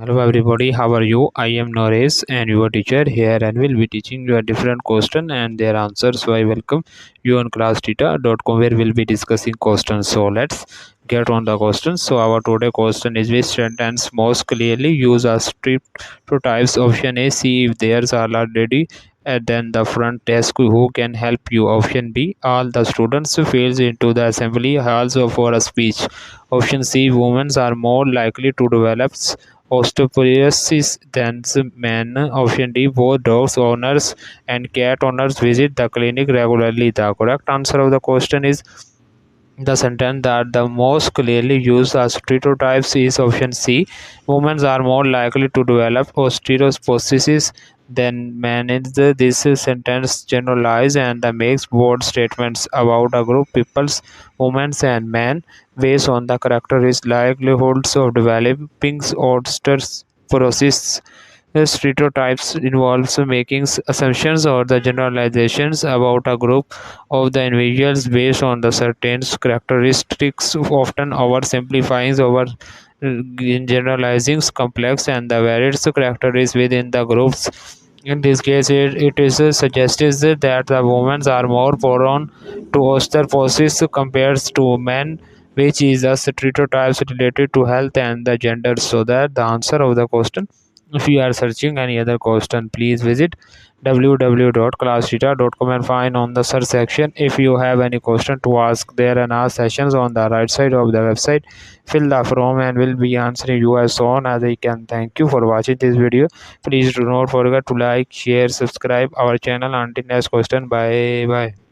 Hello everybody, how are you? I am Noresh and your teacher here and will be teaching you a different question and their answers. So I welcome you on classtheta.com where we'll be discussing questions. So let's get on the questions. So our today question is which sentence most clearly use a stereotypes. Option A, see if there's are already and then the front desk who can help you. Option B, all the students files into the assembly halls for a speech. Option C, women are more likely to develop osteoporosis than men. Option D, both dogs owners and cat owners visit the clinic regularly. The correct answer of the question is the sentence that the most clearly used as stereotypes is option C. Women are more likely to develop osteoporosis than men. This sentence generalizes and makes broad statements about a group of people's women and men based on the characteristics likelihoods of developing osteoporosis. Stereotypes involves making assumptions or the generalizations about a group of the individuals based on the certain characteristics, often oversimplifying over generalizing complex and the various characteristics within the groups. In this case, it is suggested that the women are more prone to osteoporosis compared to men, which is a stereotypes related to health and the gender. So that the answer of the question. If you are searching any other question, please visit www.classtheta.com and find on the search section. If you have any question to ask, there are ask sessions on the right side of the website. Fill the form and will be answering you as soon as I can. Thank you for watching this video. Please do not forget to like, share, subscribe our channel. Until next question, bye bye.